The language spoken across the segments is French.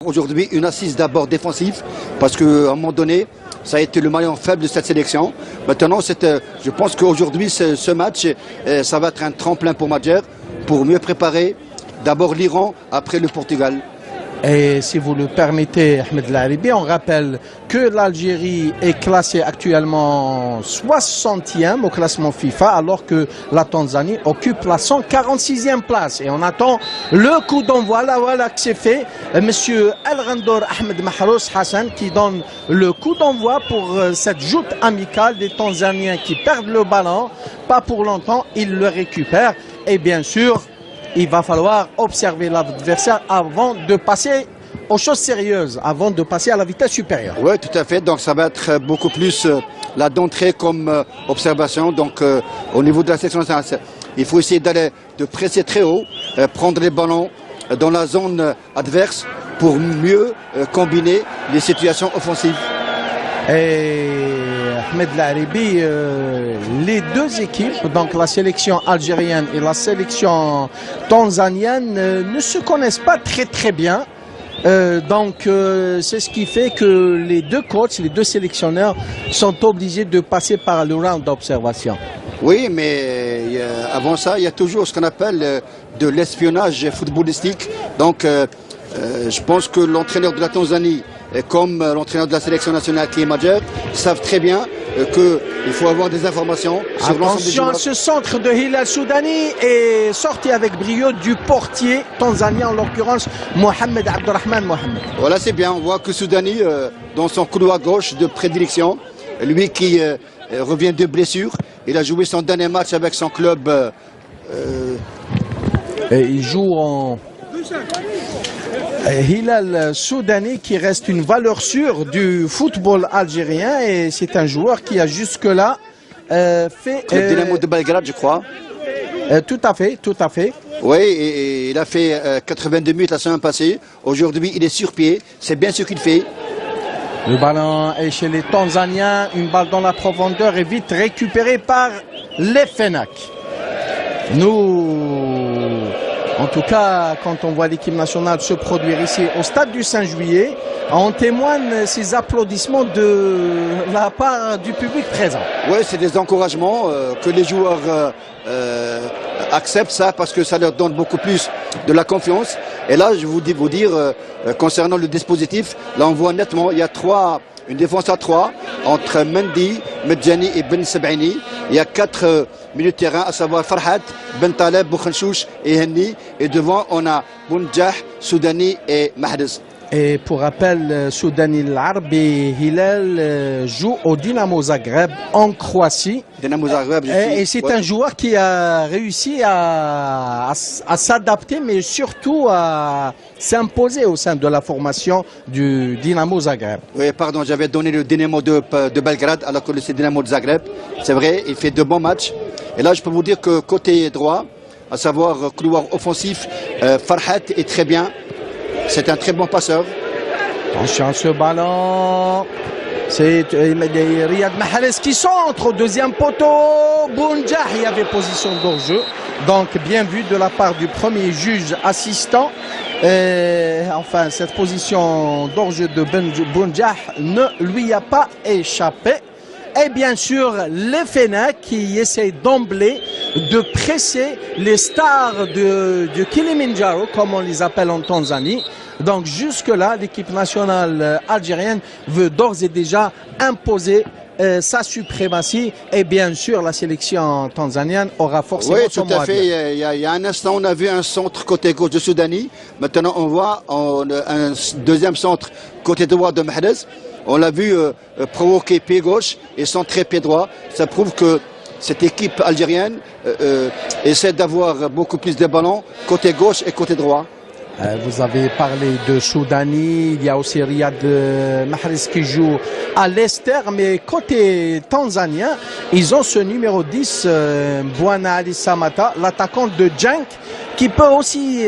Aujourd'hui, une assise d'abord défensive, parce qu'à un moment donné, ça a été le maillon faible de cette sélection. Maintenant, je pense qu'aujourd'hui, ce match, ça va être un tremplin pour Madjer, pour mieux préparer d'abord l'Iran, après le Portugal. Et si vous le permettez, Ahmed Laribi, on rappelle que l'Algérie est classée actuellement 60e au classement FIFA, alors que la Tanzanie occupe la 146e place. Et on attend le coup d'envoi. Voilà que c'est fait. Monsieur El-Randor Ahmed Mahrous Hassan qui donne le coup d'envoi pour cette joute amicale des Tanzaniens qui perdent le ballon. Pas pour longtemps, ils le récupèrent. Et bien sûr, il va falloir observer l'adversaire avant de passer aux choses sérieuses, avant de passer à la vitesse supérieure. Oui, tout à fait. Donc ça va être beaucoup plus là d'entrée comme observation. Donc au niveau de la section nationale, il faut essayer de presser très haut, prendre les ballons dans la zone adverse pour mieux combiner les situations offensives. Et Ahmed Laribi, les deux équipes, donc la sélection algérienne et la sélection tanzanienne, ne se connaissent pas très bien. C'est ce qui fait que les deux coachs, les deux sélectionneurs sont obligés de passer par le round d'observation. Oui, mais avant ça, il y a toujours ce qu'on appelle de l'espionnage footballistique. Donc je pense que l'entraîneur de la Tanzanie, comme l'entraîneur de la sélection nationale qui est Madjer, savent très bien qu'il faut avoir des informations sur l'ensemble des joueurs. Ce centre de Hilal Soudani est sorti avec brio du portier tanzanien, en l'occurrence Mohamed Abdurrahman Mohamed. Voilà, c'est bien. On voit que Soudani, dans son couloir gauche de prédilection, lui qui revient de blessure, il a joué son dernier match avec son club. Et il joue en Hilal Soudani, qui reste une valeur sûre du football algérien, et c'est un joueur qui a jusque-là fait... Dynamo de Belgrade, je crois. Tout à fait. Oui, et il a fait 82 minutes la semaine passée. Aujourd'hui, il est sur pied. C'est bien ce qu'il fait. Le ballon est chez les Tanzaniens. Une balle dans la profondeur est vite récupérée par les Fenak. En tout cas, quand on voit l'équipe nationale se produire ici au stade du 5 juillet, on témoigne ces applaudissements de la part du public présent. Oui, c'est des encouragements que les joueurs acceptent ça parce que ça leur donne beaucoup plus de la confiance. Et là, je vous dire, concernant le dispositif, là on voit nettement, il y a une défense à 3 entre Mendy, Medjani et Ben Sebaini. Il y a 4 milieux de terrain, à savoir Farhat, Ben Taleb, Bouchenchouch et Henni. Et devant, on a Bounjah, Soudani et Mahrez. Et pour rappel, Soudani Larbi Hilal joue au Dynamo Zagreb en Croatie. Dynamo Zagreb, et c'est un joueur qui a réussi à s'adapter, mais surtout à s'imposer au sein de la formation du Dynamo Zagreb. Oui, pardon, j'avais donné le Dynamo de Belgrade, alors que c'est Dynamo de Zagreb. C'est vrai, il fait de bons matchs. Et là, je peux vous dire que côté droit, à savoir couloir offensif, Farhat est très bien. C'est un très bon passeur. Attention à ce ballon. C'est Riyad Mahrez qui centre au deuxième poteau. Bounjah, il y avait position d'hors-jeu. Donc bien vu de la part du premier juge assistant. Enfin, cette position d'hors-jeu de Bounjah ne lui a pas échappé. Et bien sûr, les Fenak qui essaient d'emblée de presser les stars de Kilimanjaro, comme on les appelle en Tanzanie. Donc jusque-là, l'équipe nationale algérienne veut d'ores et déjà imposer sa suprématie. Et bien sûr, la sélection tanzanienne aura forcément son mot à dire. Oui, tout à fait. Il y a un instant, on a vu un centre côté gauche de Soudani. Maintenant, on voit un deuxième centre côté droit de Mahrez. On l'a vu provoquer pied gauche et centrer pied droit. Ça prouve que cette équipe algérienne essaie d'avoir beaucoup plus de ballons côté gauche et côté droit. Vous avez parlé de Soudani, il y a aussi Riyad Mahrez qui joue à Leicester, mais côté tanzanien, ils ont ce numéro 10, Bwana Ali Samata, l'attaquant de Genk, qui peut aussi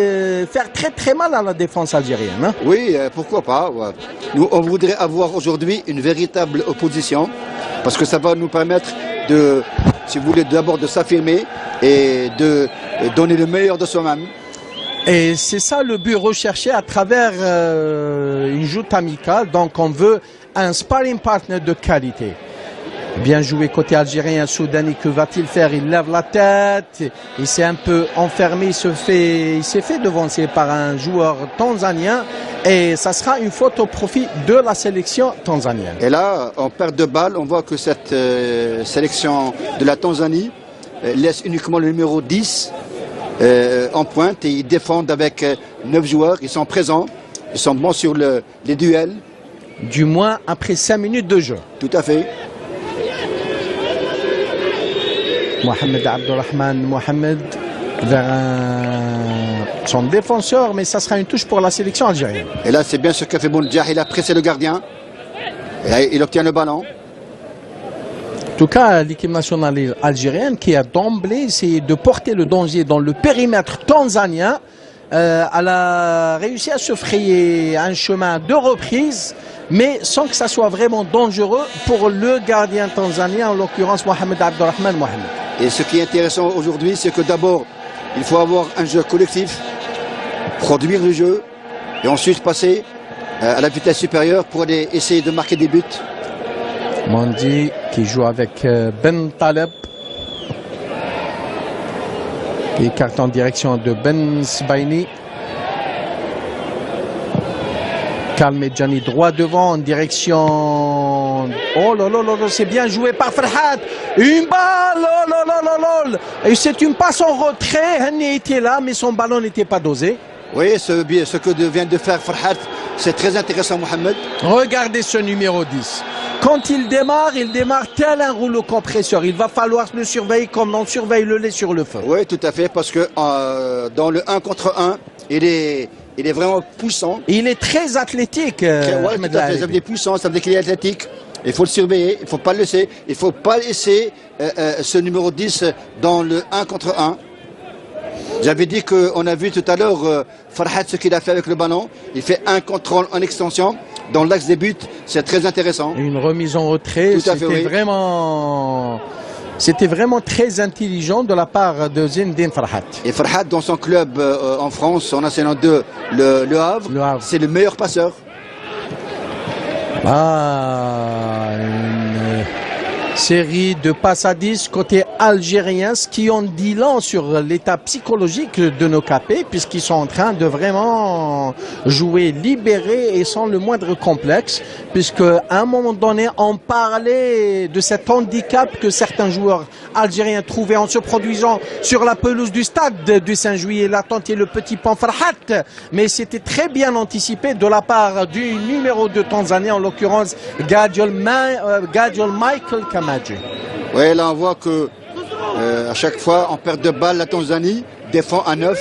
faire très mal à la défense algérienne. Hein. Oui, pourquoi pas. Ouais. Nous, on voudrait avoir aujourd'hui une véritable opposition, parce que ça va nous permettre de, si vous voulez, d'abord de s'affirmer et de donner le meilleur de soi-même. Et c'est ça le but recherché à travers une joute amicale. Donc on veut un sparring partner de qualité. Bien joué côté algérien, Soudani, que va-t-il faire? Il lève la tête, il s'est un peu enfermé, il s'est fait devancer par un joueur tanzanien et ça sera une faute au profit de la sélection tanzanienne. Et là, en perte de balle, on voit que cette sélection de la Tanzanie laisse uniquement le numéro 10 en pointe et ils défendent avec 9 joueurs, ils sont présents, ils sont bons sur les duels. Du moins après 5 minutes de jeu. Tout à fait. Mohamed Abdelrahman Mohamed vers son défenseur, mais ça sera une touche pour la sélection algérienne. Et là, c'est bien ce qu'a fait Bounjah, il a pressé le gardien. Et là, il obtient le ballon. En tout cas, l'équipe nationale algérienne qui a d'emblée essayé de porter le danger dans le périmètre tanzanien, elle a réussi à se frayer un chemin de reprise, mais sans que ça soit vraiment dangereux pour le gardien tanzanien, en l'occurrence Mohamed Abdelrahman Mohamed. Et ce qui est intéressant aujourd'hui, c'est que d'abord, il faut avoir un jeu collectif, produire le jeu, et ensuite passer à la vitesse supérieure pour aller essayer de marquer des buts. Mandi qui joue avec Ben Taleb. Il écarte en direction de Ben Sbaini. Kalmedjani droit devant en direction. Oh là là là, c'est bien joué par Farhat. Une balle, oh là là là là. Et c'est une passe en retrait. Henni était là, mais son ballon n'était pas dosé. Oui, ce que vient de faire Farhat, c'est très intéressant, Mohamed. Regardez ce numéro 10. Quand il démarre tel un rouleau compresseur. Il va falloir le surveiller comme on surveille le lait sur le feu. Oui, tout à fait, parce que dans le 1 contre 1, il est vraiment puissant. Il est très athlétique. Oui, tout à fait. Ça veut dire puissant, ça veut dire qu'il est athlétique. Il faut le surveiller, il ne faut pas le laisser. Il ne faut pas laisser ce numéro 10 dans le 1 contre 1. J'avais dit qu'on a vu tout à l'heure Farhat ce qu'il a fait avec le ballon. Il fait un contrôle en extension dans l'axe des buts. C'est très intéressant. Une remise en retrait. C'était vraiment très intelligent de la part de Zinedine Farhat. Et Farhat, dans son club en France, son national 2, le Havre, c'est le meilleur passeur. Une série de passes à 10 côté algérien, ce qui en dit long sur l'état psychologique de nos capés, puisqu'ils sont en train de vraiment jouer libérés et sans le moindre complexe, puisque à un moment donné, on parlait de cet handicap que certains joueurs algériens trouvaient en se produisant sur la pelouse du stade du 5 juillet, là tenté le petit pan Farhat, mais c'était très bien anticipé de la part du numéro 2 tanzanien, en l'occurrence Gadjol Michael Kamaji. Oui, là on voit que à chaque fois en perte de balle, la Tanzanie défend à 9.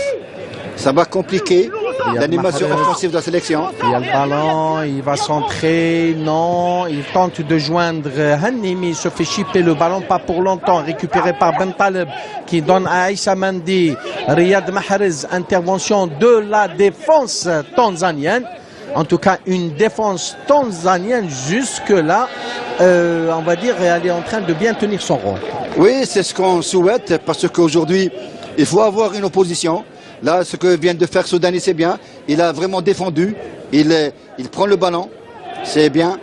Ça va compliquer l'animation offensive de la sélection. Il y a le ballon, il va centrer, non, il tente de joindre Hannimi, il se fait chipper le ballon, pas pour longtemps, récupéré par Ben Taleb qui donne à Aïssa Mandi. Riyad Mahrez, intervention de la défense tanzanienne. En tout cas, une défense tanzanienne jusque-là, on va dire, elle est en train de bien tenir son rôle. Oui, c'est ce qu'on souhaite, parce qu'aujourd'hui, il faut avoir une opposition. Là, ce que vient de faire Soudani, c'est bien. Il a vraiment défendu. Il prend le ballon. C'est bien.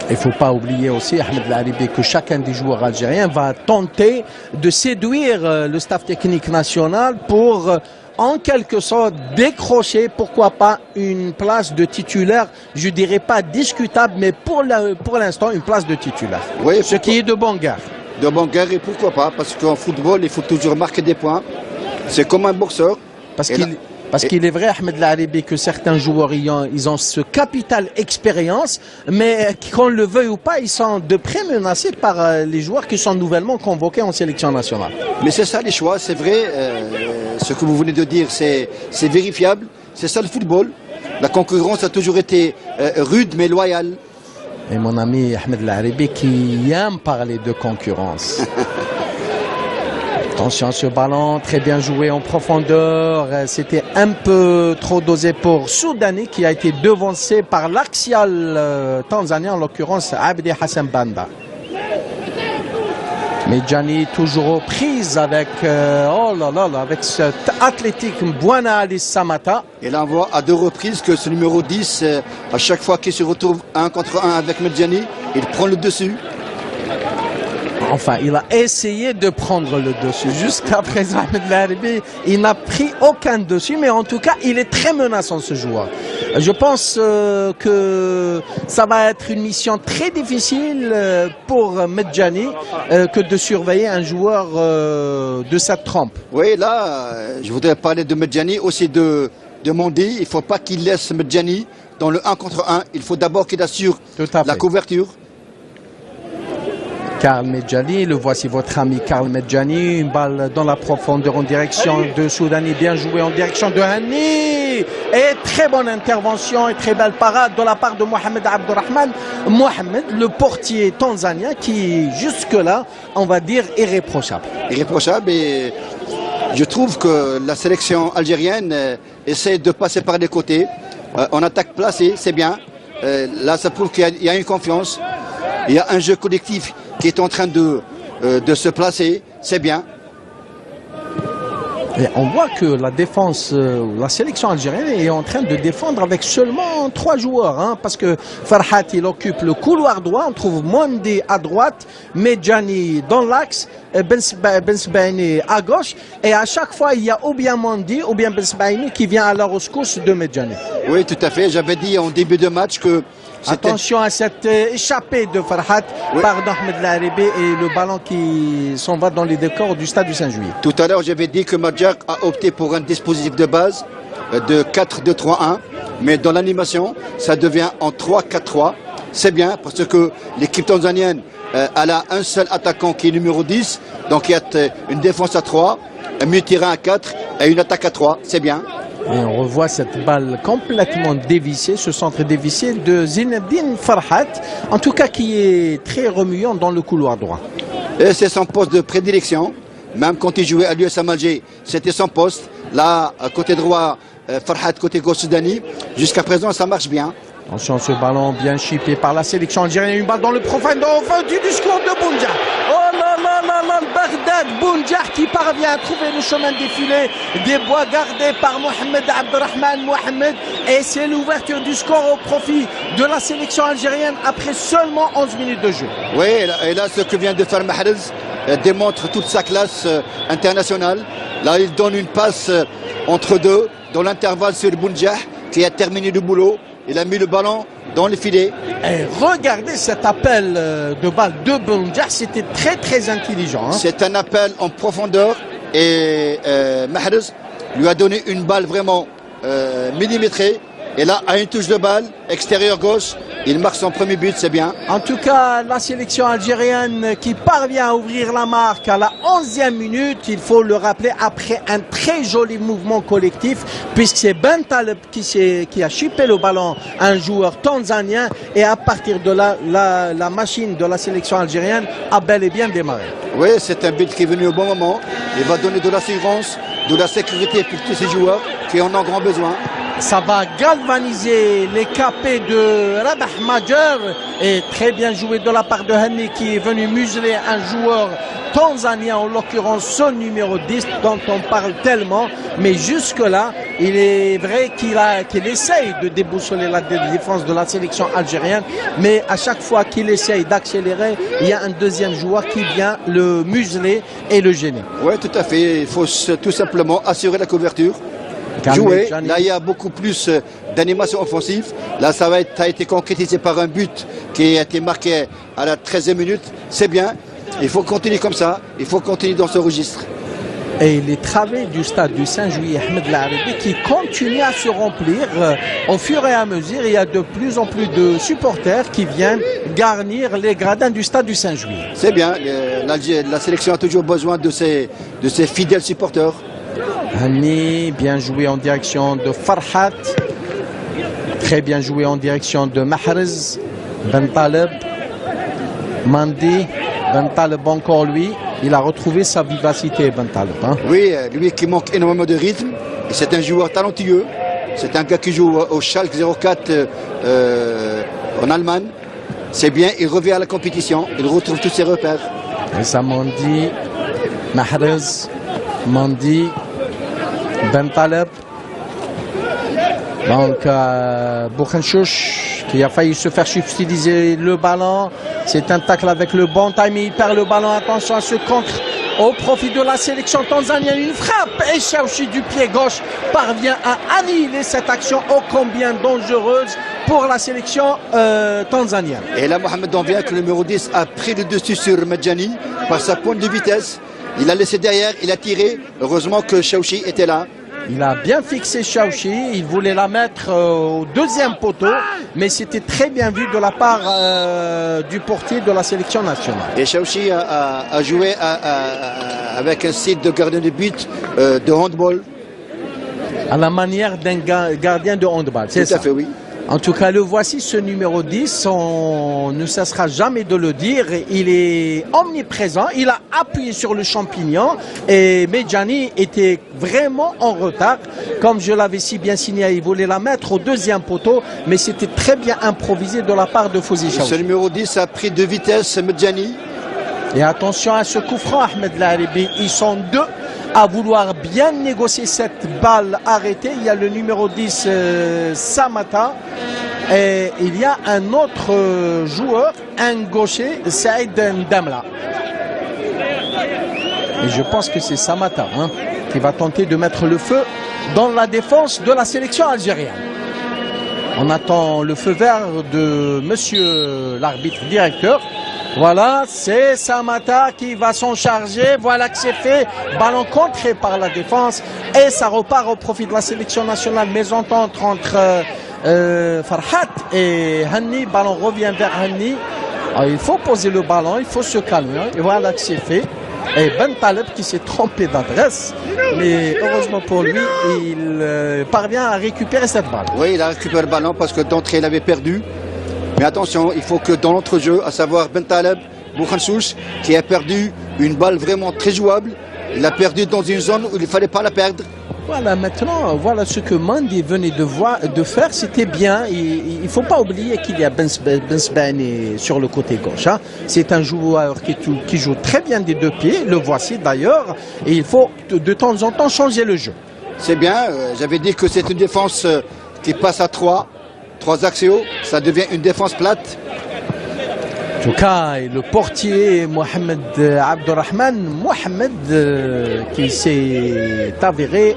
Il ne faut pas oublier aussi, Ahmed Laribi, que chacun des joueurs algériens va tenter de séduire le staff technique national pour, en quelque sorte, décrocher, pourquoi pas, une place de titulaire. Je dirais pas discutable, mais pour l'instant, une place de titulaire. Oui, ce qui est de bonne guerre. De bonne guerre, et pourquoi pas? Parce qu'en football, il faut toujours marquer des points. C'est comme un boxeur. Parce qu'il est vrai, Ahmed Laribi, que certains joueurs ils ont ce capital expérience, mais qu'on le veuille ou pas, ils sont de près menacés par les joueurs qui sont nouvellement convoqués en sélection nationale. Mais c'est ça les choix, c'est vrai. Ce que vous venez de dire, c'est vérifiable. C'est ça le football. La concurrence a toujours été rude mais loyale. Et mon ami Ahmed Laribi qui aime parler de concurrence. Attention à ce ballon, très bien joué en profondeur. C'était un peu trop dosé pour Soudani qui a été devancé par l'axial tanzanien, en l'occurrence Abdi Hassan Banda. Medjani toujours aux prises avec, oh là là là, avec cet athlétique Bouana Ali Samata. Et là, on voit à 2 reprises que ce numéro 10, à chaque fois qu'il se retrouve 1 contre 1 avec Medjani, il prend le dessus. Enfin, il a essayé de prendre le dessus. Jusqu'à présent, Ahmed Laaribi, il n'a pris aucun dessus, mais en tout cas, il est très menaçant, ce joueur. Je pense que ça va être une mission très difficile pour Medjani que de surveiller un joueur de cette trempe. Oui, là, je voudrais parler de Medjani, aussi de Mondi. Il ne faut pas qu'il laisse Medjani dans le 1 contre 1. Il faut d'abord qu'il assure la couverture. Karl Medjani, le voici votre ami Karl Medjani, une balle dans la profondeur en direction de Soudani, bien joué en direction de Hani, et très bonne intervention et très belle parade de la part de Mohamed Abdurrahman. Mohamed, le portier tanzanien qui jusque-là, on va dire, irréprochable. Irréprochable, et je trouve que la sélection algérienne essaie de passer par les côtés. En attaque placée, c'est bien. Là, ça prouve qu'il y a une confiance. Il y a un jeu collectif qui est en train de se placer, c'est bien. Et on voit que la défense, la sélection algérienne est en train de défendre avec seulement 3 joueurs, hein, parce que Farhat, il occupe le couloir droit, on trouve Mondi à droite, Medjani dans l'axe, Ben Sebaini à gauche, et à chaque fois il y a ou bien Mondi ou bien Ben Sebaini qui vient à la rescousse de Medjani. Oui, tout à fait, j'avais dit en début de match que attention à cette échappée de Farhat par Ahmed Laaribi et le ballon qui s'en va dans les décors du stade du Saint-Juillet. Tout à l'heure, j'avais dit que Madjak a opté pour un dispositif de base de 4-2-3-1, mais dans l'animation, ça devient en 3-4-3. C'est bien parce que l'équipe tanzanienne, elle a un seul attaquant qui est numéro 10, donc il y a une défense à 3, un milieu de terrain à 4 et une attaque à 3. C'est bien. Et on revoit cette balle complètement dévissée, ce centre dévissé de Zinedine Farhat, en tout cas qui est très remuant dans le couloir droit. Et c'est son poste de prédilection, même quand il jouait à l'USM Alger, c'était son poste. Là, côté droit, Farhat, côté gauche Soudani, jusqu'à présent ça marche bien. Attention, ce ballon bien chippé par la sélection algérienne, une balle dans le profondeur, enfin du discours de Bounja. Oh là là là là, Bagdad, Bounja qui parvient à trouver le chemin défilé des bois gardés par Mohamed Abdurrahman Mohamed, et c'est l'ouverture du score au profit de la sélection algérienne après seulement 11 minutes de jeu. Oui, et là ce que vient de faire Mahrez démontre toute sa classe internationale. Là, il donne une passe entre deux dans l'intervalle sur Bounja qui a terminé le boulot. Il a mis le ballon dans le filet. Et regardez cet appel de balle de Bounja, c'était très très intelligent. Hein. C'est un appel en profondeur et Mahrez lui a donné une balle vraiment millimétrée. Et là, à une touche de balle, extérieur gauche, il marque son premier but, c'est bien. En tout cas, la sélection algérienne qui parvient à ouvrir la marque à la 11e minute, il faut le rappeler, après un très joli mouvement collectif, puisque c'est Ben Taleb qui a chippé le ballon à un joueur tanzanien, et à partir de là, la machine de la sélection algérienne a bel et bien démarré. Oui, c'est un but qui est venu au bon moment. Il va donner de l'assurance, de la sécurité pour tous ces joueurs qui en ont grand besoin. Ça va galvaniser les capés de Rabah Major, et très bien joué de la part de Hani qui est venu museler un joueur tanzanien, en l'occurrence son numéro 10 dont on parle tellement, mais jusque là il est vrai qu'il essaye de déboussoler la défense de la sélection algérienne, mais à chaque fois qu'il essaye d'accélérer, il y a un deuxième joueur qui vient le museler et le gêner. Oui, tout à fait, il faut tout simplement assurer la couverture. Jouer. Là, il y a beaucoup plus d'animation offensive. Là, ça a été concrétisé par un but qui a été marqué à la 13e minute. C'est bien. Il faut continuer comme ça. Il faut continuer dans ce registre. Et les travées du stade du Saint-Juillet, Ahmed Laaribi, qui continue à se remplir au fur et à mesure. Il y a de plus en plus de supporters qui viennent garnir les gradins du stade du Saint-Juillet. C'est bien. La sélection a toujours besoin de ses fidèles supporters. Hani, bien joué en direction de Farhat. Très bien joué en direction de Mahrez. Ben Taleb. Mandi. Ben Taleb encore lui. Il a retrouvé sa vivacité, Ben Taleb. Hein. Oui, lui qui manque énormément de rythme. C'est un joueur talentueux. C'est un gars qui joue au Schalke 04 en Allemagne. C'est bien, il revient à la compétition. Il retrouve tous ses repères. Et ça Mandi, Mahrez, Mandi, Bentaleb. Donc Bouchenchouch qui a failli se faire subtiliser le ballon. C'est un tacle avec le bon timing. Il perd le ballon. Attention à ce contre au profit de la sélection tanzanienne. Une frappe et Chaouchi du pied gauche parvient à annihiler cette action ô combien dangereuse pour la sélection tanzanienne. Et là, Mohamed Danvia, que le numéro 10 a pris le dessus sur Medjani par sa pointe de vitesse. Il a laissé derrière, il a tiré. Heureusement que Chaouchi était là. Il a bien fixé Chaouchi, il voulait la mettre au deuxième poteau, mais c'était très bien vu de la part du portier de la sélection nationale. Et Chaouchi a joué avec un site de gardien de but de handball. À la manière d'un gardien de handball, c'est ça. Tout à fait, oui. En tout cas, le voici, ce numéro 10, on ne cessera jamais de le dire, il est omniprésent, il a appuyé sur le champignon et Medjani était vraiment en retard. Comme je l'avais si bien signalé, il voulait la mettre au deuxième poteau, mais c'était très bien improvisé de la part de Fouzi Chaouchi. Ce numéro 10 a pris de vitesse Medjani. Et attention à ce coup franc, Ahmed Laribi, ils sont deux à vouloir bien négocier cette balle arrêtée. Il y a le numéro 10, Samata, et il y a un autre joueur, un gaucher, Saïd Ndamla. Et je pense que c'est Samata qui va tenter de mettre le feu dans la défense de la sélection algérienne. On attend le feu vert de monsieur l'arbitre directeur. Voilà, c'est Samata qui va s'en charger. Voilà que c'est fait. Ballon contré par la défense. Et ça repart au profit de la sélection nationale. Mésentente entre Farhat et Hanni. Ballon revient vers Hanni. Alors, il faut poser le ballon, il faut se calmer. Et voilà que c'est fait. Et Bentaleb qui s'est trompé d'adresse. Mais heureusement pour lui, il parvient à récupérer cette balle. Oui, il a récupéré le ballon parce que d'entrée, il avait perdu. Mais attention, il faut que dans l'entrejeu, à savoir Bentaleb, Bouchenchouch, qui a perdu une balle vraiment très jouable, il l'a perdu dans une zone où il ne fallait pas la perdre. Voilà, maintenant, voilà ce que Mandi venait de faire, c'était bien. Il ne faut pas oublier qu'il y a Bensbani sur le côté gauche. C'est un joueur qui joue très bien des deux pieds, le voici d'ailleurs, et il faut de temps en temps changer le jeu. C'est bien, j'avais dit que c'est une défense qui passe à 3 axiaux, ça devient une défense plate. En tout cas, le portier Mohamed Abdurrahman qui s'est avéré,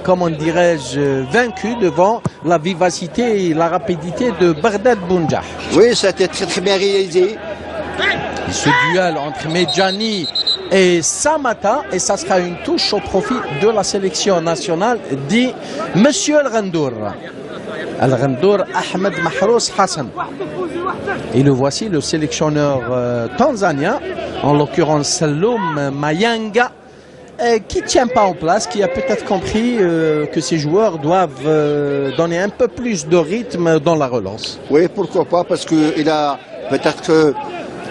comment dirais-je, vaincu devant la vivacité et la rapidité de Bardad Bounjah. Oui, ça a été très très bien réalisé. Et ce duel entre Medjani et Samata, et ça sera une touche au profit de la sélection nationale, dit Monsieur Al-Ghandour. Al-Ghandour Ahmed Mahrouss Hassan. Et le voici, le sélectionneur tanzanien, en l'occurrence Salum Mayanga, qui ne tient pas en place, qui a peut-être compris que ces joueurs doivent donner un peu plus de rythme dans la relance. Oui, pourquoi pas, parce qu'il a peut-être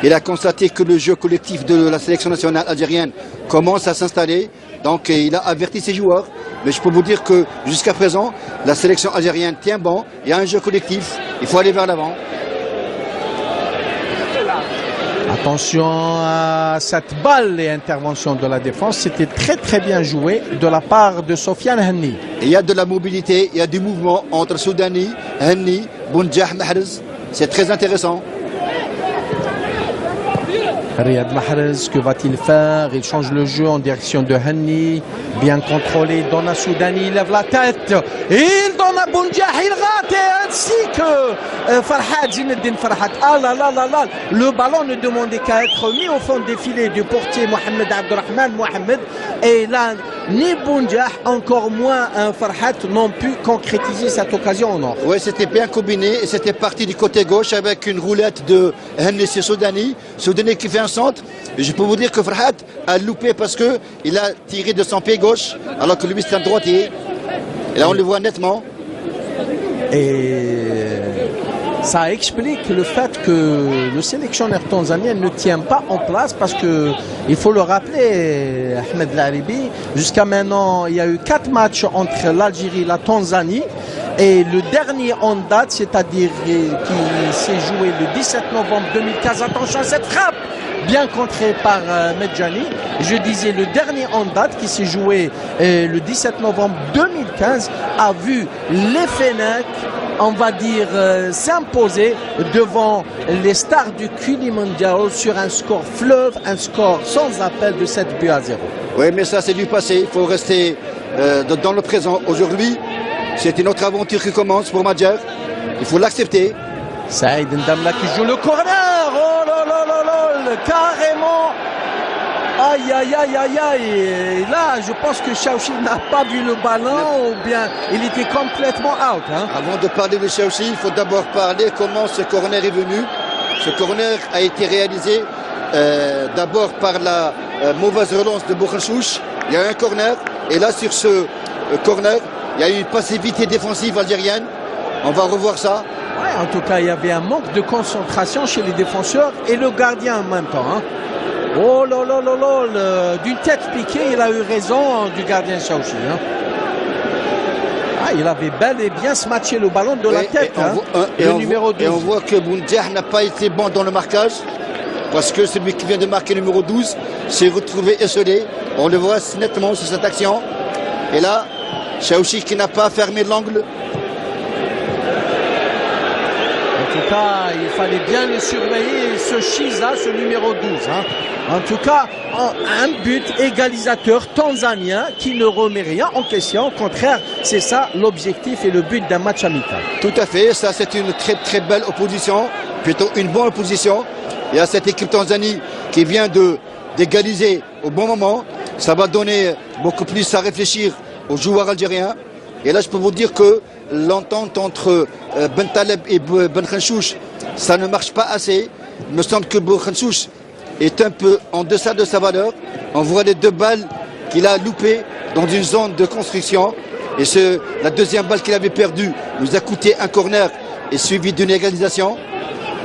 il a constaté que le jeu collectif de la sélection nationale algérienne commence à s'installer. Donc il a averti ses joueurs. Mais je peux vous dire que jusqu'à présent, la sélection algérienne tient bon. Il y a un jeu collectif. Il faut aller vers l'avant. Attention à cette balle et intervention de la défense. C'était très très bien joué de la part de Sofiane Hanni. Il y a de la mobilité, il y a du mouvement entre Soudani, Hanni, Bounjah, Mahrez. C'est très intéressant. Riyad Mahrez, que va-t-il faire? Il change le jeu en direction de Hanni. Bien contrôlé, donne à Soudani, il lève la tête. Il donne à Bounjah, il rate, ainsi que Farhat, Zinedine Farhat. Ah là là là là. Le ballon ne demandait qu'à être mis au fond des filets du portier Mohamed Abdurrahman Mohamed. Et là, ni Bounjah, encore moins Farhat, n'ont pu concrétiser cette occasion au nord. Oui, c'était bien combiné et c'était parti du côté gauche avec une roulette de Hanni sur Soudani. Soudani qui fait un centre. Et je peux vous dire que Farhat a loupé parce qu'il a tiré de son pied gauche alors que lui c'est un droitier. Et là on le voit nettement. Et ça explique le fait que le sélectionneur tanzanien ne tient pas en place parce que, il faut le rappeler, Ahmed Laribi, jusqu'à maintenant il y a eu 4 matchs entre l'Algérie et la Tanzanie. Et le dernier en date, c'est-à-dire qui s'est joué le 17 novembre 2015. Attention à cette frappe bien contré par Medjani. Je disais, le dernier en date qui s'est joué le 17 novembre 2015 a vu les Fennecs, on va dire, s'imposer devant les stars du Kilimanjaro sur un score fleuve, un score sans appel de 7 buts à 0. Oui, mais ça c'est du passé, il faut rester dans le présent. Aujourd'hui, c'est une autre aventure qui commence pour Madjer, il faut l'accepter. Saïd Ndamla qui joue le corner, oh là là là là, carrément. Aïe aïe aïe aïe aïe. Et là, je pense que Chaouchi n'a pas vu le ballon ou bien il était complètement out. Hein. Avant de parler de Chaouchi, il faut d'abord parler comment ce corner est venu. Ce corner a été réalisé d'abord par la mauvaise relance de Boukhachouch. Il y a un corner et là sur ce corner, il y a une passivité défensive algérienne. On va revoir ça. Ouais, en tout cas, il y avait un manque de concentration chez les défenseurs et le gardien en même temps. Hein. Oh là là là là, d'une tête piquée, il a eu raison du gardien Chaouchi. Hein. Ah, il avait bel et bien smatché le ballon de la tête. Le numéro 12. Et on voit que Boundiah n'a pas été bon dans le marquage parce que celui qui vient de marquer le numéro 12 s'est retrouvé esselé. On le voit nettement sur cette action. Et là, Chaouchi qui n'a pas fermé l'angle. En tout cas, il fallait bien le surveiller, ce Chiza, ce numéro 12. Hein. En tout cas, un but égalisateur tanzanien qui ne remet rien en question. Au contraire, c'est ça l'objectif et le but d'un match amical. Tout à fait, ça c'est une très très belle opposition, plutôt une bonne opposition. Il y a cette équipe Tanzanie qui vient d'égaliser au bon moment. Ça va donner beaucoup plus à réfléchir aux joueurs algériens. Et là, je peux vous dire que l'entente entre Bentaleb et Benkhachouch, ça ne marche pas assez. Il me semble que Benkhachouch est un peu en deçà de sa valeur. On voit les deux balles qu'il a loupées dans une zone de construction. Et la deuxième balle qu'il avait perdue nous a coûté un corner et suivi d'une égalisation.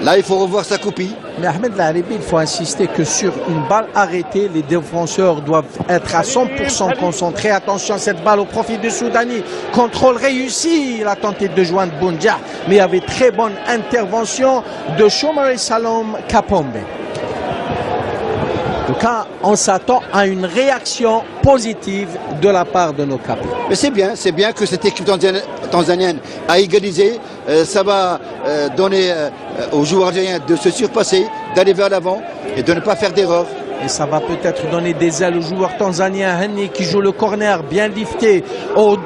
Là, il faut revoir sa copie. Mais Ahmed Laribi, il faut insister que sur une balle arrêtée, les défenseurs doivent être à 100% concentrés. Attention, cette balle au profit de Soudani. Contrôle réussi. Il a tenté de joindre Boundiah, mais il y avait très bonne intervention de Choumari Salom Kapombe. En tout cas, on s'attend à une réaction positive de la part de nos capitaines. Mais c'est bien que cette équipe tanzanienne a égalisé. Ça va donner aux joueurs algériens de se surpasser, d'aller vers l'avant et de ne pas faire d'erreur. Et ça va peut-être donner des ailes aux joueurs tanzaniens. Henni qui joue le corner bien lifté au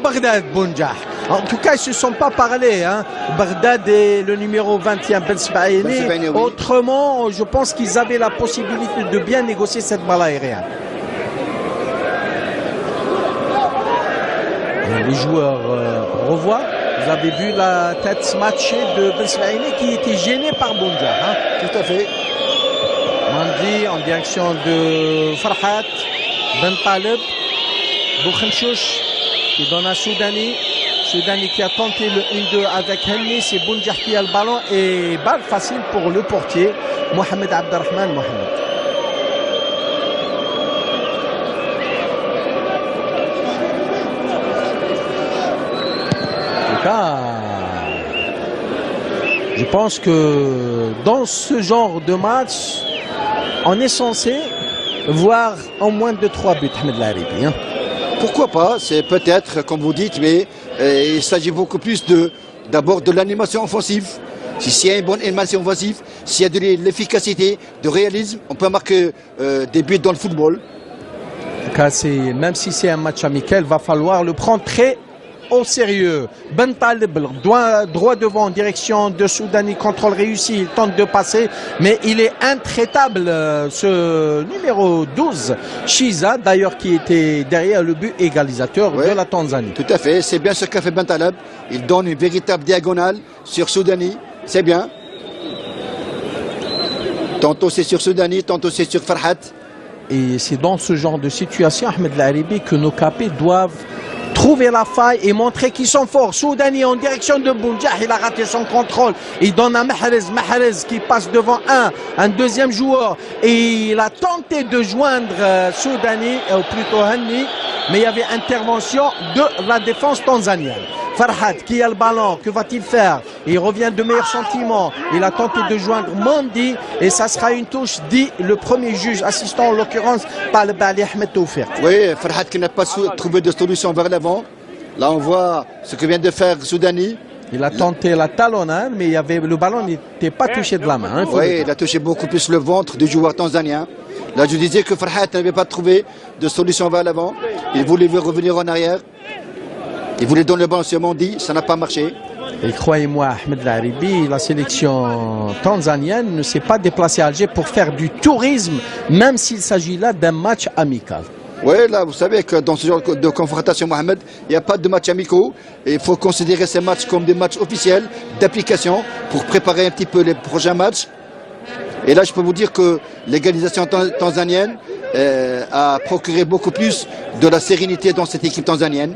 Bagdad Boundiah. En tout cas, ils ne se sont pas parlé. Hein. Bagdad et le numéro 21, Ben Sbaïni. Oui. Autrement, je pense qu'ils avaient la possibilité de bien négocier cette balle aérienne. Les joueurs revoient. Vous avez vu la tête smatchée de Ben Sbaïni qui était gêné par Boundiah. Hein. Tout à fait. Mandi en direction de Farhat. Bentaleb. Boukhachouch qui donne à Soudani. Soudani qui a tenté le 1-2 avec Henni. C'est Boundiah qui a le ballon. Et balle facile pour le portier. Mohamed Abdelrahman Mohamed. Je pense que dans ce genre de match, on est censé voir en moins de 3 buts, Ahmed Laribi. Hein. Pourquoi pas? C'est peut-être, comme vous dites, mais il s'agit beaucoup plus d'abord de l'animation offensive. S'il y a une bonne animation offensive, s'il y a de l'efficacité, de réalisme, on peut marquer des buts dans le football. En tout cas, même si c'est un match amical, il va falloir le prendre très au sérieux. Bentaleb droit devant en direction de Soudani, contrôle réussi, il tente de passer, mais il est intraitable, ce numéro 12, Chiza, d'ailleurs qui était derrière le but égalisateur de la Tanzanie. Tout à fait, c'est bien ce qu'a fait Bentaleb. Il donne une véritable diagonale sur Soudani, c'est bien. Tantôt c'est sur Soudani, tantôt c'est sur Farhat. Et c'est dans ce genre de situation, Ahmed Laribi, que nos capés doivent trouver la faille et montrer qu'ils sont forts. Soudani en direction de Boundiah, il a raté son contrôle. Il donne à Mahrez qui passe devant un deuxième joueur. Et il a tenté de joindre Soudani, ou plutôt Henni, mais il y avait intervention de la défense tanzanienne. Farhat qui a le ballon, que va-t-il faire? Il revient de meilleurs sentiments. Il a tenté de joindre Mandi et ça sera une touche, dit le premier juge assistant, en l'occurrence Taleb Ali Ahmed Toufir. Oui, Farhat qui n'a pas trouvé de solution vers l'avant. Là, on voit ce que vient de faire Soudani. Il a tenté la talonnade, mais le ballon n'était pas touché de la main. Hein, oui, il a touché beaucoup plus le ventre du joueur tanzanien. Là, je disais que Farhat n'avait pas trouvé de solution vers l'avant. Il voulait revenir en arrière. Il voulait donner le ballon sur Mandi, ça n'a pas marché. Et croyez-moi, Ahmed Laribi, la sélection tanzanienne ne s'est pas déplacée à Alger pour faire du tourisme, même s'il s'agit là d'un match amical. Oui, là, vous savez que dans ce genre de confrontation, Mohamed, il n'y a pas de matchs amicaux. Et il faut considérer ces matchs comme des matchs officiels d'application pour préparer un petit peu les prochains matchs. Et là, je peux vous dire que l'égalisation tanzanienne a procuré beaucoup plus de la sérénité dans cette équipe tanzanienne.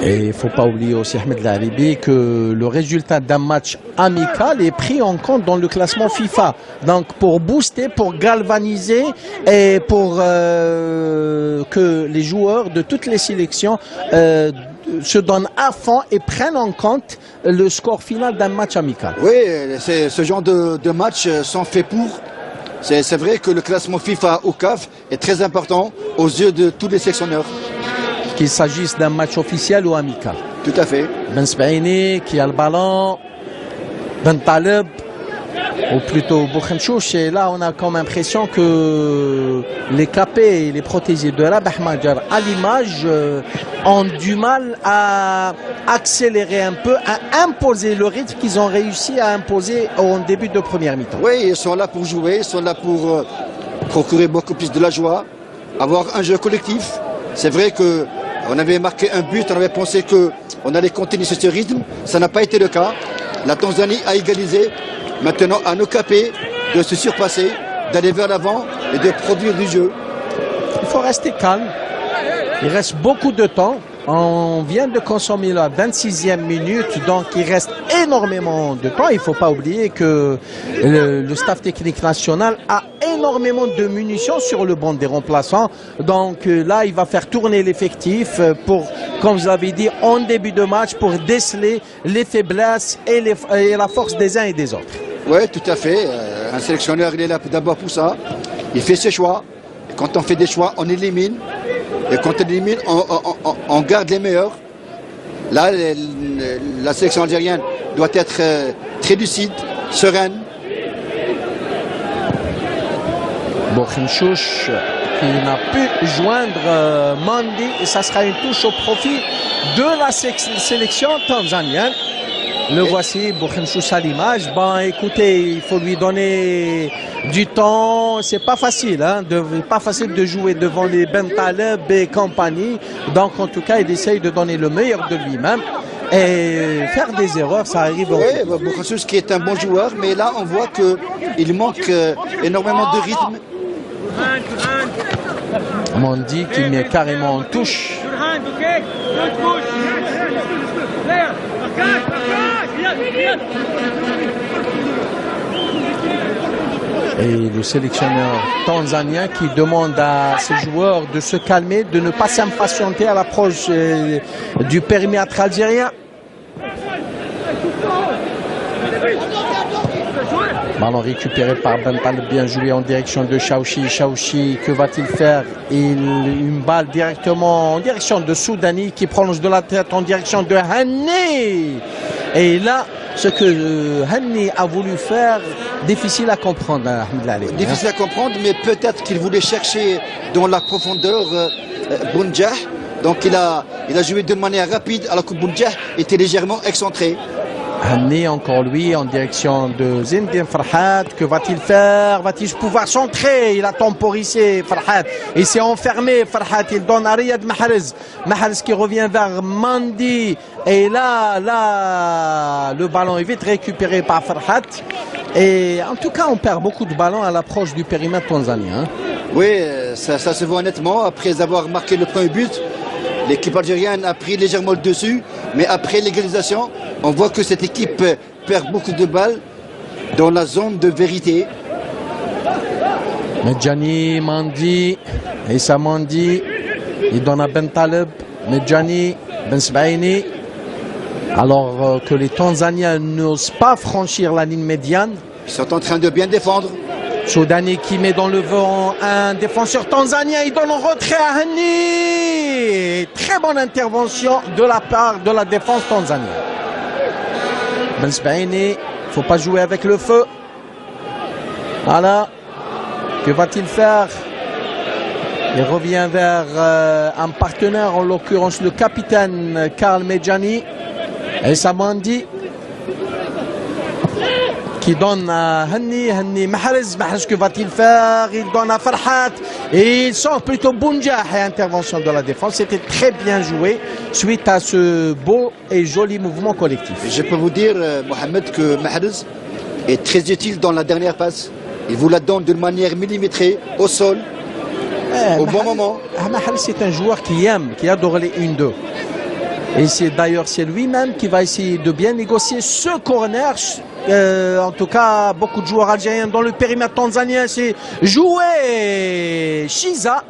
Et il ne faut pas oublier aussi, Ahmed Laribi, que le résultat d'un match amical est pris en compte dans le classement FIFA. Donc pour booster, pour galvaniser et pour que les joueurs de toutes les sélections se donnent à fond et prennent en compte le score final d'un match amical. Oui, ce genre de matchs sont faits pour. C'est vrai que le classement FIFA au CAF est très important aux yeux de tous les sélectionneurs. Qu'il s'agisse d'un match officiel ou amical. Tout à fait. Ben Sbaini qui a le ballon, Ben Taleb, ou plutôt Boukhemchouch, et là on a comme impression que les capés et les protégés de Rabah Madjar à l'image ont du mal à accélérer un peu, à imposer le rythme qu'ils ont réussi à imposer en début de première mi-temps. Oui, ils sont là pour jouer, ils sont là pour procurer beaucoup plus de la joie, avoir un jeu collectif. C'est vrai qu'on avait marqué un but, on avait pensé qu'on allait continuer sur ce rythme. Ça n'a pas été le cas. La Tanzanie a égalisé. Maintenant, à nos capés de se surpasser, d'aller vers l'avant et de produire du jeu. Il faut rester calme. Il reste beaucoup de temps. On vient de consommer la 26e minute, donc il reste énormément de temps. Il ne faut pas oublier que le staff technique national a énormément de munitions sur le banc des remplaçants. Donc là, il va faire tourner l'effectif pour, comme je l'avais dit, en début de match, pour déceler les faiblesses et la force des uns et des autres. Oui, tout à fait. Un sélectionneur, il est là d'abord pour ça. Il fait ses choix. Et quand on fait des choix, on élimine. Et quand on élimine, on garde les meilleurs. Là, la sélection algérienne doit être très lucide, sereine. Boukhemchouch qui n'a pu joindre Mandi, et ça sera une touche au profit de la sélection tanzanienne. Le voici, Boukhemchouch à l'image. Bon, écoutez, il faut lui donner du temps. C'est pas facile, hein, pas facile de jouer devant les Ben Taleb et compagnie. Donc, en tout cas, il essaye de donner le meilleur de lui-même. Et faire des erreurs, ça arrive. Oui, Boukhemchouch qui est un bon joueur, mais là, on voit qu'il manque énormément de rythme. Mandi qui met carrément en touche. Et le sélectionneur tanzanien qui demande à ses joueurs de se calmer, de ne pas s'impatienter à l'approche du périmètre algérien. Ballon récupéré par Ben Taleb, bien joué en direction de Chaouchi. Chaouchi, que va-t-il faire? Une balle directement en direction de Soudani qui prolonge de la tête en direction de Hanni. Et là, ce que Hanni a voulu faire, difficile à comprendre, Ahmed Laribi. Difficile à comprendre, mais peut-être qu'il voulait chercher dans la profondeur Bounjah. Donc il a joué de manière rapide alors que Bounjah était légèrement excentré. Hanni, encore lui, en direction de Zindine Farhat. Que va-t-il faire? Va-t-il pouvoir centrer? Il a temporisé Farhat. Il s'est enfermé Farhat. Il donne à Riyad Mahrez. Mahrez qui revient vers Mandi. Et là, le ballon est vite récupéré par Farhat. Et en tout cas, on perd beaucoup de ballons à l'approche du périmètre tanzanien. Oui, ça se voit honnêtement. Après avoir marqué le premier but, l'équipe algérienne a pris légèrement le dessus, mais après l'égalisation, on voit que cette équipe perd beaucoup de balles dans la zone de vérité. Medjani, Mandi, Issa Mandi, il donne à Ben Taleb. Medjani, Ben Sbaini, alors que les Tanzaniens n'osent pas franchir la ligne médiane. Ils sont en train de bien défendre. Soudani qui met dans le vent un défenseur tanzanien, il donne en retrait à Hani. Très bonne intervention de la part de la défense tanzanienne. Ben Sbaini, il ne faut pas jouer avec le feu. Voilà. Que va-t-il faire? Il revient vers un partenaire, en l'occurrence le capitaine Karl Medjani. Et Samandi qui donne à Hani Mahrez. Mahrez, que va-t-il faire? Il donne à Farhat. Et il sort plutôt Bounjah. Et intervention de la défense. C'était très bien joué suite à ce beau et joli mouvement collectif. Je peux vous dire, Mohamed, que Mahrez est très utile dans la dernière passe. Il vous la donne d'une manière millimétrée, au sol, au bon moment. Mahrez, c'est un joueur qui aime, qui adore les 1-2. Et c'est d'ailleurs lui-même qui va essayer de bien négocier ce corner. En tout cas, beaucoup de joueurs algériens dans le périmètre tanzanien. C'est joué Chiza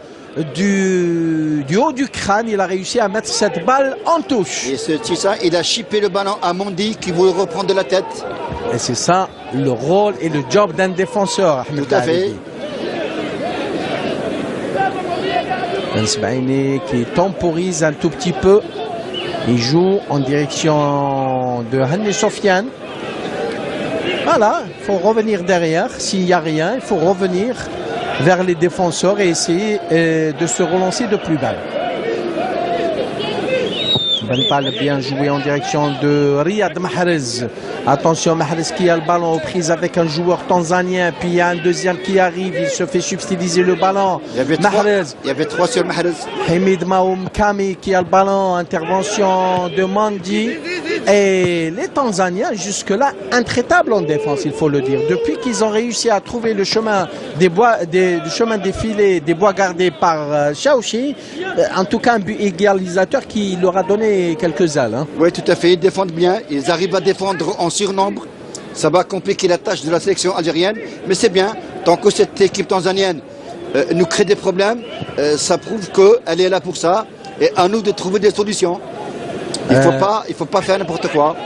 du haut du crâne. Il a réussi à mettre cette balle en touche. Et ce Chiza, il a chippé le ballon à Mondi qui voulait reprendre de la tête. Et c'est ça le rôle et le job d'un défenseur. Tout à fait. Ben Sbaini qui temporise un tout petit peu. Il joue en direction de Hani Sofiane. Voilà, il faut revenir derrière. S'il n'y a rien, il faut revenir vers les défenseurs et essayer de se relancer de plus bas. Bental bien joué en direction de Riyad Mahrez. Attention, Mahrez qui a le ballon aux prises avec un joueur tanzanien. Puis il y a un deuxième qui arrive. Il se fait subtiliser le ballon. Il y avait trois sur Mahrez. Hamid Maoum Kami qui a le ballon. Intervention de Mandi. Et les Tanzaniens, jusque-là, intraitables en défense, il faut le dire. Depuis qu'ils ont réussi à trouver le chemin des bois, le chemin des filets, des bois gardés par Chaouchi, en tout cas un but égalisateur qui leur a donné quelques ailes. Hein. Oui, tout à fait. Ils défendent bien. Ils arrivent à défendre en surnombre. Ça va compliquer la tâche de la sélection algérienne. Mais c'est bien. Tant que cette équipe tanzanienne nous crée des problèmes, ça prouve qu'elle est là pour ça. Et à nous de trouver des solutions. Il ne faut pas faire n'importe quoi.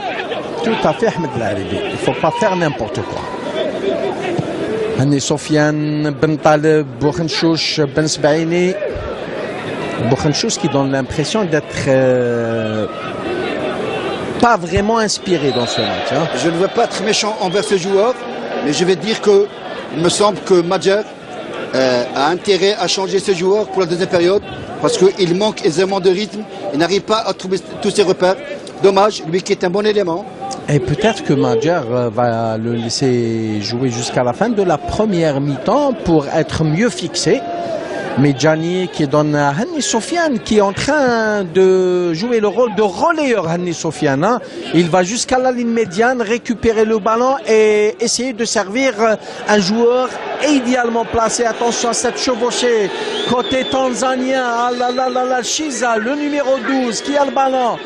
Tout à fait, Ahmed Laribi. Il ne faut pas faire n'importe quoi. Hani Sofiane, Ben Taleb, Bouchenchouch, Ben Sbaini. Bouchenchouch qui donne l'impression d'être pas vraiment inspiré dans ce match. Hein. Je ne veux pas être méchant envers ce joueur, mais je vais dire que il me semble que Madjer a intérêt à changer ce joueur pour la deuxième période parce qu'il manque aisément de rythme, il n'arrive pas à trouver tous ses repères. Dommage, lui qui est un bon élément. Et peut-être que Madjer va le laisser jouer jusqu'à la fin de la première mi-temps pour être mieux fixé. Medjani qui donne à Hani Sofiane qui est en train de jouer le rôle de relayeur. Hani Sofiane, hein. Il va jusqu'à la ligne médiane récupérer le ballon et essayer de servir un joueur idéalement placé. Attention à cette chevauchée côté tanzanien. Ah là là là là, Chiza, le numéro 12 qui a le ballon.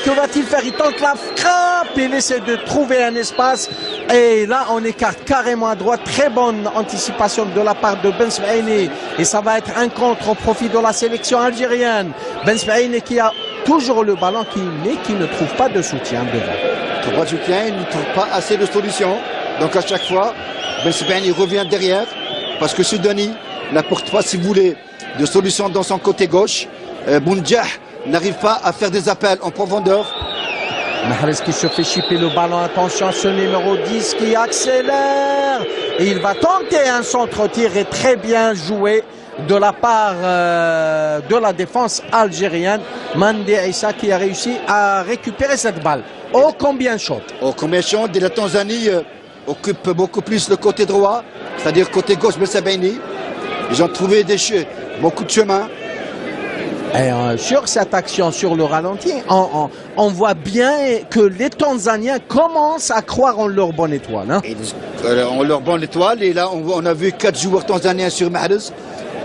Que va-t-il faire? Il tente la frappe, il essaie de trouver un espace et là on écarte carrément à droite. Très bonne anticipation de la part de Ben Sbaini et ça va être un contre au profit de la sélection algérienne. Ben Sbaini qui a toujours le ballon mais qui ne trouve pas de soutien devant. Pas de soutien, il ne trouve pas assez de solutions. Donc à chaque fois, Ben Sbaini revient derrière parce que Soudani n'apporte pas, si vous voulez, de solution dans son côté gauche. Bounjah n'arrive pas à faire des appels en profondeur. Mahrez qui se fait chipper le ballon. Attention à ce numéro 10 qui accélère. Et il va tenter un centre-tir et très bien joué de la part de la défense algérienne. Mandi Issa qui a réussi à récupérer cette balle. Oh combien chaud. Oh combien chaud. Et la Tanzanie occupe beaucoup plus le côté droit, c'est-à-dire côté gauche Ben Sbaini. Ils ont trouvé beaucoup de chemins. Et sur cette action, sur le ralenti, on voit bien que les Tanzaniens commencent à croire en leur bonne étoile. Hein. En leur bonne étoile. Et là, on a vu 4 joueurs tanzaniens sur Mahrez.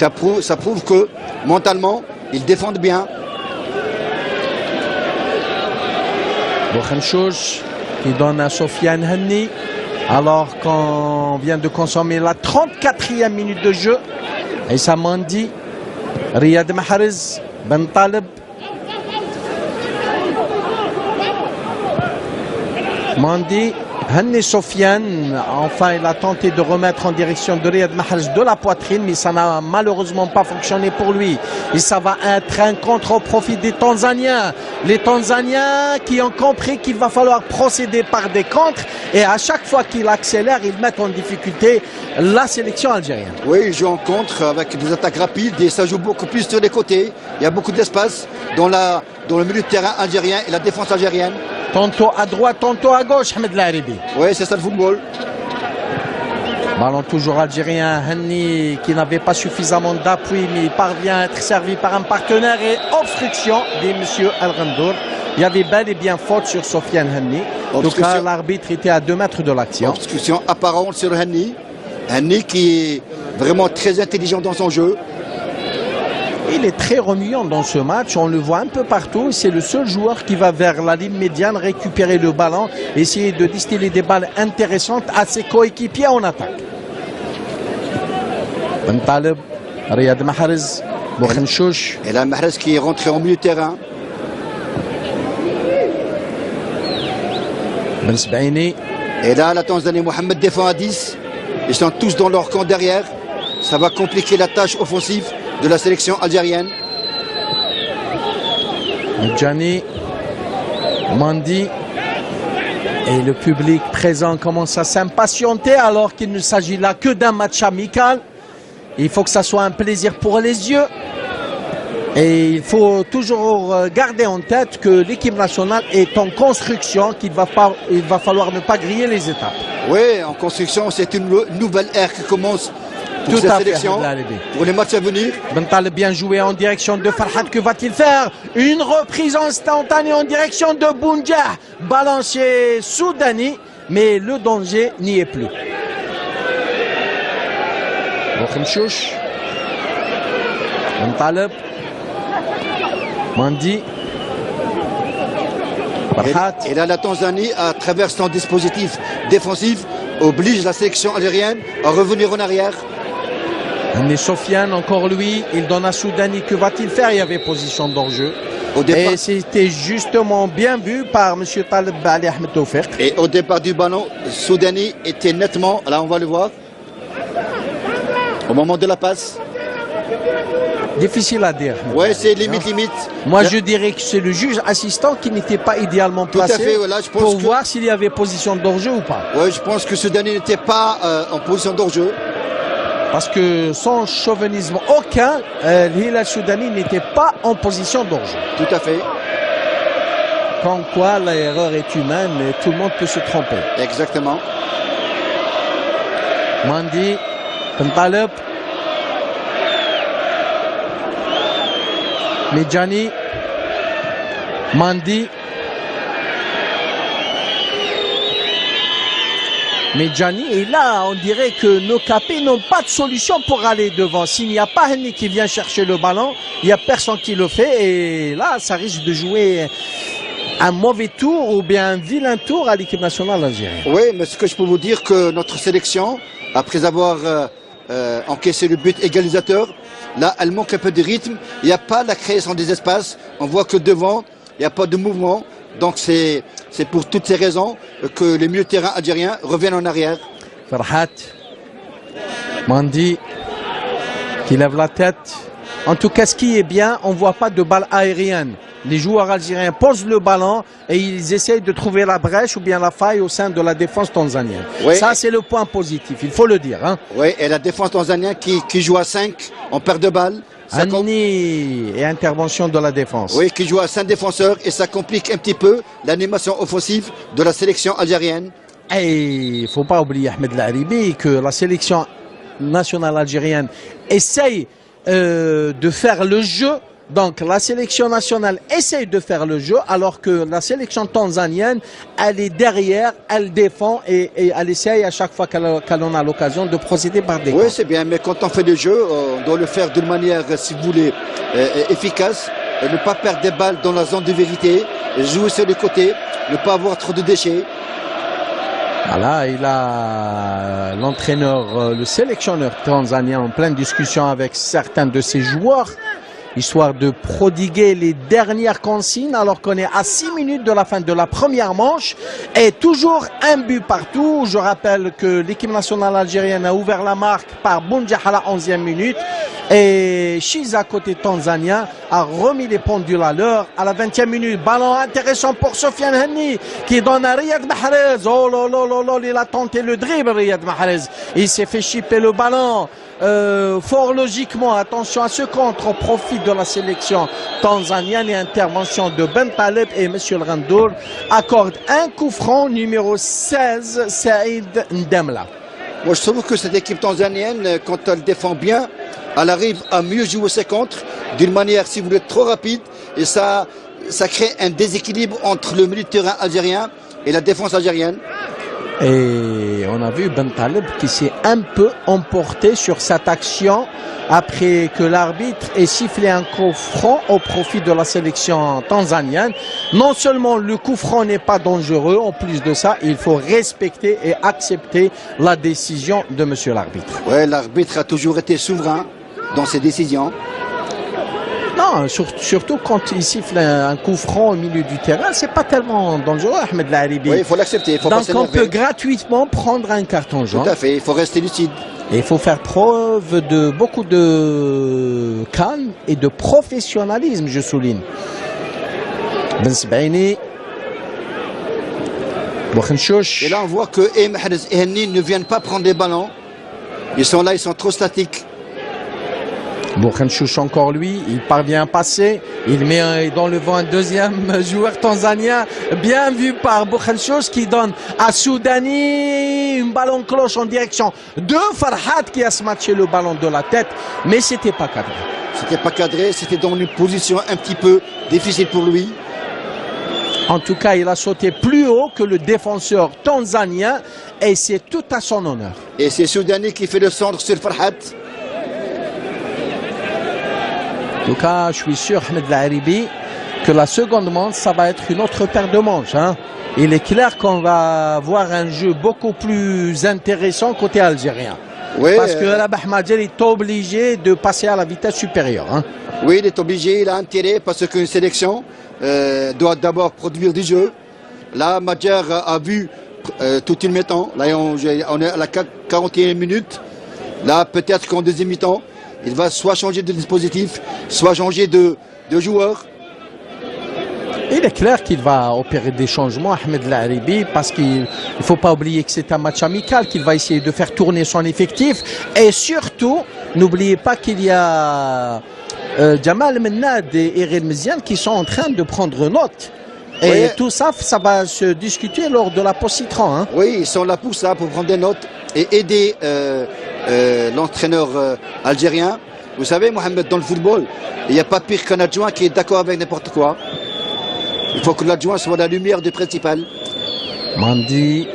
Ça prouve que, mentalement, ils défendent bien. Bouchenchouch qui donne à Sofiane Hani. Alors qu'on vient de consommer la 34e minute de jeu. Et ça m'en dit Riyad Mahrez, Ben Taleb. Mandi, Hanni Sofiane, enfin il a tenté de remettre en direction de Riyad Mahrez de la poitrine, mais ça n'a malheureusement pas fonctionné pour lui. Et ça va être un contre au profit des Tanzaniens. Les Tanzaniens qui ont compris qu'il va falloir procéder par des contres, et à chaque fois qu'il accélère, ils mettent en difficulté la sélection algérienne. Oui, il joue en contre avec des attaques rapides et ça joue beaucoup plus sur les côtés. Il y a beaucoup d'espace dans le milieu de terrain algérien et la défense algérienne. Tantôt à droite, tantôt à gauche, Ahmed Laribi. Oui, c'est ça le football. Ballon toujours algérien, Hanni qui n'avait pas suffisamment d'appui, mais il parvient à être servi par un partenaire et obstruction des monsieur Al-Ghandour. Il y avait bel et bien faute sur Sofiane Hanni. Donc l'arbitre était à 2 mètres de l'action. Obstruction apparente sur Hanni. Hanni qui est vraiment très intelligent dans son jeu. Il est très remuant dans ce match, on le voit un peu partout. C'est le seul joueur qui va vers la ligne médiane récupérer le ballon, essayer de distiller des balles intéressantes à ses coéquipiers en attaque. Ben Taleb, Riyad Mahrez, Boukhemchouch. Et là, Mahrez qui est rentré en milieu de terrain. Ben Sbaini. Et là, la Tanzanie, Mohamed défend à 10. Ils sont tous dans leur camp derrière. Ça va compliquer la tâche offensive de la sélection algérienne. Medjani, Mandi. Et le public présent commence à s'impatienter alors qu'il ne s'agit là que d'un match amical. Il faut que ça soit un plaisir pour les yeux. Et il faut toujours garder en tête que l'équipe nationale est en construction, qu'il va falloir ne pas griller les étapes. Oui, en construction, c'est une nouvelle ère qui commence pour Tout cette à fait, sélection, pour les matchs à venir. Ben Taleb bien joué en direction de Farhat. Que va-t-il faire? Une reprise instantanée en direction de Bounjah. Balancier Soudani, mais le danger n'y est plus. Boukhemchouch. Ben Taleb. Mandi. Farhat. Et là, la Tanzanie, à travers son dispositif défensif, oblige la sélection algérienne à revenir en arrière. Mais Sofiane, encore lui, il donne à Soudani. Que va-t-il faire? Il y avait position d'enjeu. Et c'était justement bien vu par M. Taleb Ali Ahmed Tawfiq. Et au départ du ballon, Soudani était nettement, là on va le voir, au moment de la passe. Difficile à dire. Oui, c'est limite. Moi, je dirais que c'est le juge assistant qui n'était pas idéalement placé. Tout à fait, voilà, je pense pour voir s'il y avait position d'hors-jeu ou pas. Oui, je pense que Soudani n'était pas en position d'hors-jeu. Parce que sans chauvinisme aucun, l'Hilal Soudani n'était pas en position d'hors-jeu. Tout à fait. Comme quoi, l'erreur est humaine, mais tout le monde peut se tromper. Exactement. Mandi, Ben Taleb. Medjani, Mandi, Medjani, et là on dirait que nos capés n'ont pas de solution pour aller devant. S'il n'y a pas Hanni qui vient chercher le ballon, il n'y a personne qui le fait, et là ça risque de jouer un mauvais tour ou bien un vilain tour à l'équipe nationale algérienne. Oui, mais ce que je peux vous dire que notre sélection, après avoir encaissé le but égalisateur, là, elle manque un peu de rythme. Il n'y a pas la création des espaces. On voit que devant, il n'y a pas de mouvement. Donc, c'est pour toutes ces raisons que les milieux de terrain algériens reviennent en arrière. Farhat, Mandi, qui lève la tête. En tout cas, ce qui est bien, on ne voit pas de balle aérienne. Les joueurs algériens posent le ballon et ils essayent de trouver la brèche ou bien la faille au sein de la défense tanzanienne. Oui. Ça, c'est le point positif, il faut le dire. Hein. Oui, et la défense tanzanienne qui joue à 5 en perte de balle. Hanni et intervention de la défense. Oui, qui joue à 5 défenseurs et ça complique un petit peu l'animation offensive de la sélection algérienne. Et il ne faut pas oublier, Ahmed Laribi, que la sélection nationale algérienne essaye de faire le jeu. Donc la sélection nationale essaye de faire le jeu alors que la sélection tanzanienne, elle est derrière, elle défend et elle essaye à chaque fois qu'elle en a l'occasion de procéder par des Oui, c'est bien, mais quand on fait le jeu, on doit le faire d'une manière, si vous voulez, efficace. Ne pas perdre des balles dans la zone de vérité, jouer sur les côtés, ne pas avoir trop de déchets. Voilà, il a l'entraîneur, le sélectionneur tanzanien en pleine discussion avec certains de ses joueurs. histoire de prodiguer les dernières consignes alors qu'on est à 6 minutes de la fin de la première manche et toujours un but partout. Je rappelle que l'équipe nationale algérienne a ouvert la marque par Bounjah à la 11e minute et Chiza côté tanzanien a remis les pendules à l'heure à la 20e minute. Ballon intéressant pour Sofiane Henni qui donne à Riyad Mahrez. Oh là là là là, il a tenté le dribble Riyad Mahrez. Il s'est fait chipper le ballon. Fort logiquement, attention à ce contre au profit de la sélection tanzanienne et intervention de Ben Taleb et Monsieur le Randour accorde un coup franc numéro 16 Saïd Ndemla. Moi, je trouve que cette équipe tanzanienne, quand elle défend bien, elle arrive à mieux jouer ses contres d'une manière, si vous voulez, trop rapide. Et ça crée un déséquilibre entre le milieu de terrain algérien et la défense algérienne. Et on a vu Ben Taleb qui s'est un peu emporté sur cette action après que l'arbitre ait sifflé un coup franc au profit de la sélection tanzanienne. Non seulement le coup franc n'est pas dangereux, en plus de ça, il faut respecter et accepter la décision de monsieur l'arbitre. Ouais, l'arbitre a toujours été souverain dans ses décisions. Non, surtout quand il siffle un coup franc au milieu du terrain, c'est pas tellement dangereux, Ahmed Laharibi. Oui, il faut l'accepter, il faut pas Donc on s'énerver. peut gratuitement prendre un carton jaune. Tout à fait, il faut rester lucide. Et il faut faire preuve de beaucoup de calme et de professionnalisme, je souligne. Ben Sbaini, Bouchenchouch. Et là, on voit que Mahrez et Henni ne viennent pas prendre les ballons. Ils sont là, ils sont trop statiques. Bouchenchouch encore lui, il parvient à passer, il met dans le vent un deuxième joueur tanzanien, bien vu par Bouchenchouch qui donne à Soudani un ballon cloche en direction de Farhat qui a smatché le ballon de la tête, mais c'était pas cadré. C'était pas cadré, c'était dans une position un petit peu difficile pour lui. En tout cas, il a sauté plus haut que le défenseur tanzanien et c'est tout à son honneur. Et c'est Soudani qui fait le centre sur Farhat. En tout cas, je suis sûr, Ahmed Laharibi, que la seconde manche, ça va être une autre paire de manches. Hein. Il est clair qu'on va voir un jeu beaucoup plus intéressant côté algérien. Oui, Parce que Rabah Madjer est obligé de passer à la vitesse supérieure. Hein. Oui, il est obligé, il a intérêt parce qu'une sélection doit d'abord produire du jeu. Là, Madjer a vu tout une mi-temps. Là, on est à la 41e minute. Là, peut-être qu'en deuxième mi-temps, il va soit changer de dispositif, soit changer de joueur. Il est clair qu'il va opérer des changements, Ahmed Laharibi, parce qu'il ne faut pas oublier que c'est un match amical, qu'il va essayer de faire tourner son effectif. Et surtout, n'oubliez pas qu'il y a Jamal Mennad et Erel Meziane qui sont en train de prendre note. Et oui, tout ça, ça va se discuter lors de la pause citron. Hein. Oui, ils sont là pour ça, pour prendre des notes et aider l'entraîneur algérien. Vous savez, Mohamed, dans le football, il n'y a pas pire qu'un adjoint qui est d'accord avec n'importe quoi. Il faut que l'adjoint soit la lumière du principal. Mandi,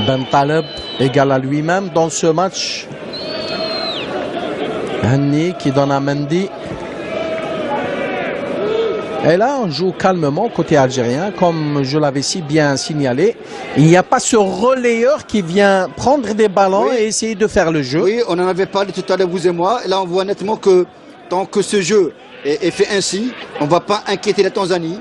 Ben Taleb égal à lui-même dans ce match. Henni qui donne à Mendy. Et là, on joue calmement côté algérien, comme je l'avais si bien signalé. Il n'y a pas ce relayeur qui vient prendre des ballons et essayer de faire le jeu. Oui, on en avait parlé tout à l'heure, vous et moi. Et là, on voit nettement que tant que ce jeu est fait ainsi, on ne va pas inquiéter la Tanzanie.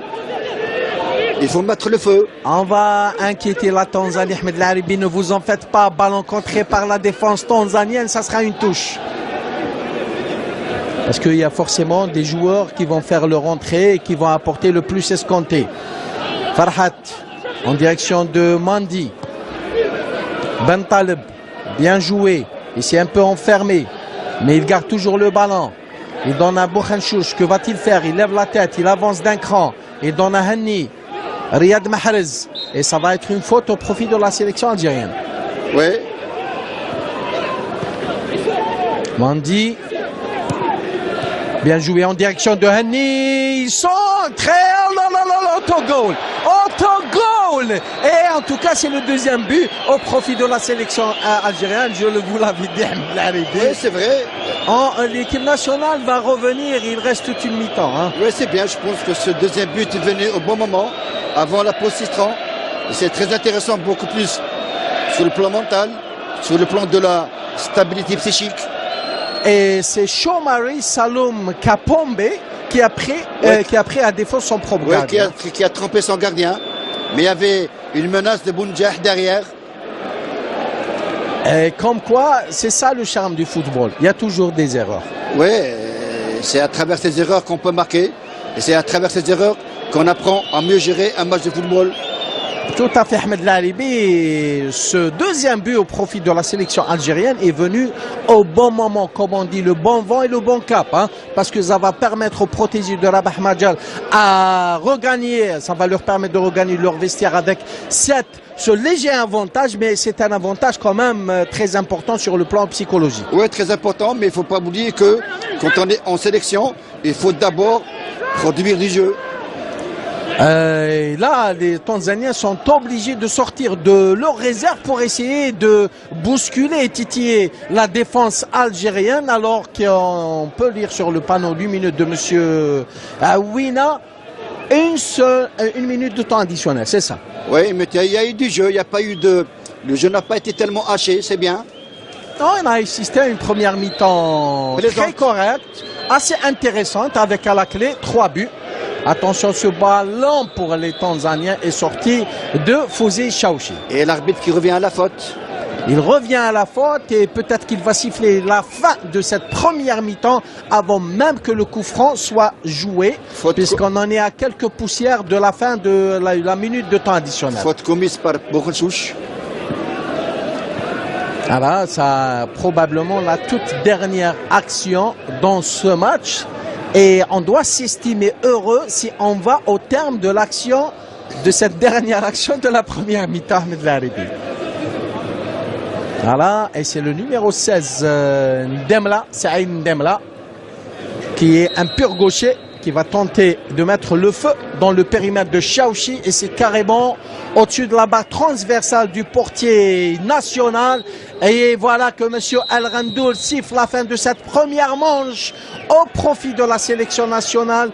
Il faut mettre le feu. On va inquiéter la Tanzanie, Ahmed Laharibi, ne vous en faites pas. Ballon contré par la défense tanzanienne, ça sera une touche. Parce qu'il y a forcément des joueurs qui vont faire leur entrée et qui vont apporter le plus escompté. Farhat en direction de Mandi. Ben Taleb, bien joué. Il s'est un peu enfermé, mais il garde toujours le ballon. Il donne à Bouchenchouch. Que va-t-il faire? Il lève la tête, il avance d'un cran. Il donne à Henni. Riyad Mahrez. Et ça va être une faute au profit de la sélection algérienne. Oui. Mandi. Bien joué en direction de Henni. Centre. Oh là là là là, autogol. Autogol. Et en tout cas, c'est le deuxième but au profit de la sélection algérienne. Je vous l'avais dit, Oui, c'est vrai. L'équipe nationale va revenir. Il reste toute une mi-temps. Hein. Oui, c'est bien. Je pense que ce deuxième but est venu au bon moment, avant la pause 6-30. C'est très intéressant, beaucoup plus sur le plan mental, sur le plan de la stabilité psychique. Et c'est Shomari Saloum Kapombe qui a pris à défaut son propre gardien. Qui a trompé son gardien. Mais il y avait une menace de Bounjah derrière. Et comme quoi, c'est ça le charme du football. Il y a toujours des erreurs. Oui, c'est à travers ces erreurs qu'on peut marquer. Et c'est à travers ces erreurs qu'on apprend à mieux gérer un match de football. Tout à fait, Ahmed Lalibi. Ce deuxième but au profit de la sélection algérienne est venu au bon moment, comme on dit, le bon vent et le bon cap. Parce que ça va permettre aux protégés de Rabah Madjal à regagner, ça va leur permettre de regagner leur vestiaire avec ce léger avantage, mais c'est un avantage quand même très important sur le plan psychologique. Oui, très important, mais il ne faut pas oublier que quand on est en sélection, il faut d'abord produire du jeu. Là, les Tanzaniens sont obligés de sortir de leur réserve pour essayer de bousculer et titiller la défense algérienne, alors qu'on peut lire sur le panneau lumineux de monsieur Wina une minute de temps additionnel, c'est ça. Oui, mais il y a eu du jeu, il n'y a pas eu de... Le jeu n'a pas été tellement haché, c'est bien. Non, on a assisté à une première mi-temps très correcte, assez intéressante, avec à la clé 3 buts. Attention, ce ballon pour les Tanzaniens est sorti de Fouzi Chaouchi. Et l'arbitre qui revient à la faute. Il revient à la faute et peut-être qu'il va siffler la fin de cette première mi-temps avant même que le coup franc soit joué, puisqu'on en est à quelques poussières de la fin de la minute de temps additionnel. Faute commise par Bourkhouch. Voilà, ça probablement la toute dernière action dans ce match. Et on doit s'estimer heureux si on va au terme de l'action, de cette dernière action de la première mi-temps, Ahmed Laribi. Voilà, et c'est le numéro 16, Ndemla, Saïd Ndemla, qui est un pur gaucher, qui va tenter de mettre le feu dans le périmètre de Chaouchi, et c'est carrément au-dessus de la barre transversale du portier national. Et voilà que M. El Randoul siffle la fin de cette première manche au profit de la sélection nationale.